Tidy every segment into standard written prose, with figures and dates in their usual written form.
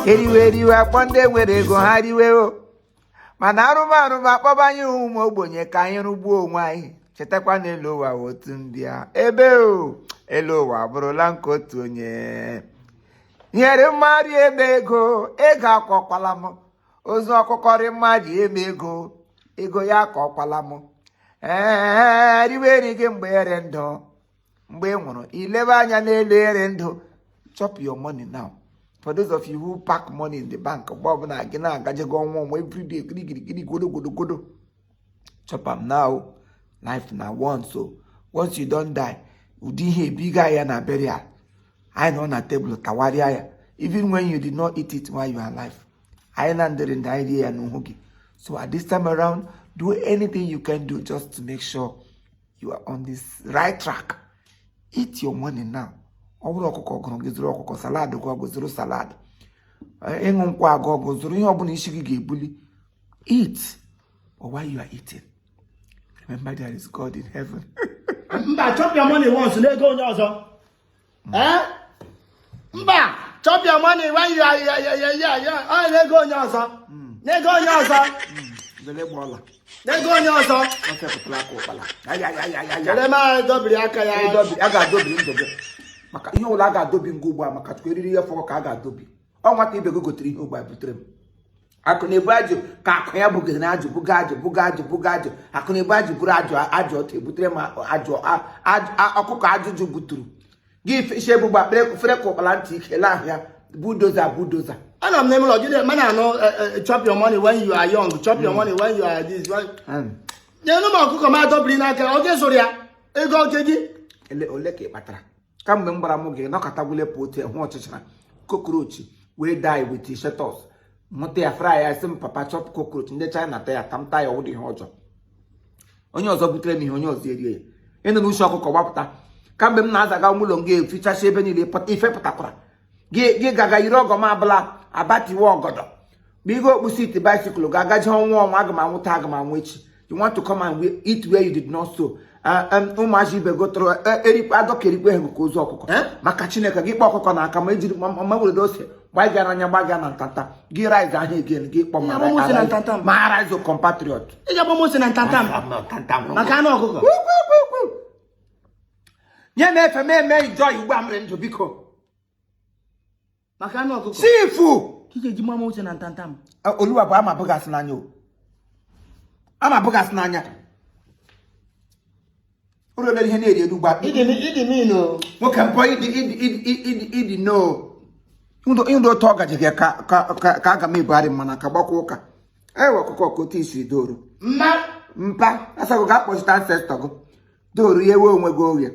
eriwe akpọ ndị nwere ego ha riwe o mana arụmarụ akpọbanye ụmụ ogbenye ka anyị rụgbuo onwe anyị chetakwa na elu ụwa otu ndị a ebe o elu ụwa abụrụla nke otu onye nyere mmadụ eme ego akọkwala m ozu ọkụkọrị mmadụ eme ego ya akọkwala m riwe eri gị mgbe ere ndụ mgbe ị nwụrụ ilebe anya n'elu ere ndụ chop your money now. For those of you who pack money in the bank, Bob na gina gajego one every day, gidi godo. Chop am now. Life na one, so once you don't die, you did hear bigger na burial. I know na table tawaria. Even when you did not eat it while you are alive. I landed in the idea and no. So at this time around, do anything you can do just to make sure you are on this right track. Eat your money now. Ọbụrụ ọkụkọ ọgụrụ gị zụrụ ọkụkọ salad gị zụrụ salad ịṅụ nkwụ agụ zụrụ ihe ọbụla isi gị ga-ebuli eat or while you are eating remember there is God in heaven. Mba, chop your money once n'ego onye ọzọ. Mba, chop your money when you are n'ego onye ọzọ. N'ego onye ọzọ. N'ego onye ọzọ. Jere ma dobiri aka ya. A ga-adobiri ndụ gị. Maka ihe ụlọ a ga-adobi ngụ ugbu a maka tupu eriri ya fọrọ ka a ga-adobi ọ nwata ibe gị gotere ihe ugbu a butere m akụ na-ebu ajụ ka akụ ya bugere na ajụ buga ajụ akụ na-ebu ajụ buru ajụ ọtọ ebutere m ajụ ọkụkọ ajụjụ buturu gị isi ebugba fere ka ụkpala ntị ike la ahụ ya budoza ana m n'ime ụlọ gị mana anọ chop your money when you are young, chop your money when you are this nyenu m ọkụkọ ma dobiri n'aka oge zụrụ ya ego oge gị ole ka ị kpatara kamgbe m gbara m gị nọkọtagwule pote hụ ọchịchara kokrochi wee die with shetos mụta ya fry ya sị m papa chọp kokrochi ndị China ta ya tamta ya ọwụdị ihe ọjọọ onye ọzọ butere m ihe onye ọzọ erie ya ịnụ n'uche ọkụkọ gbapụta kamgbe m na-azaga ụlọ m ga-efichacha ebe niile ife pụtakwara gị gaga yiri ọgọm abụla abatiwe ọgọdọ ma ị ga-okpusi ite bicycle ga-agaji ọnwa aga m anwụta aga m anwụ echi. You want to come and eat where you did not sow. Ụmụazị ibe gotoro erikwe adọkerikwe ha nke ozu ọkụkọ maka Chineke gị kpọ ọkụkọ na aka ma ejiri ma were ose gbaga anya gbaga na ntanta gị rise ahụ again gị kpọ ma rise compatriot ị ga-agba mose na ntanta maka anụ ọkụkọ nye m efe m eme enjoy ugbu a mere ndụ biko maka anụ ọkụkọ sifu kike ji mama mose na ntanta m Oluwa bụ ama bụgasị n'anya o ama bụgasị n'anya ụlọ ihe na-eri elu gba ịdị mino nwoke mpọ ịdị no ndụ otu ọ gaji gị ka aga m ebugharị mana ka gbakwa ụka ewe ọkụkọ ka otu isi doro mpa asago ga-akpọchite ancestor gị doro ya ewe onwe gị oge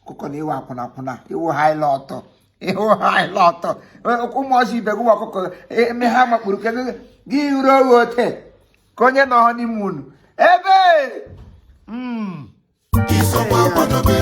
ọkụkọ na iwe akwụna iwu haịlọtọ ụmụ ọzọ ibe gị ọkụkọ eme ha makpuru ke gị ruo oge ote ka onye nọ n'ime unu ebe Isokwa kwadobe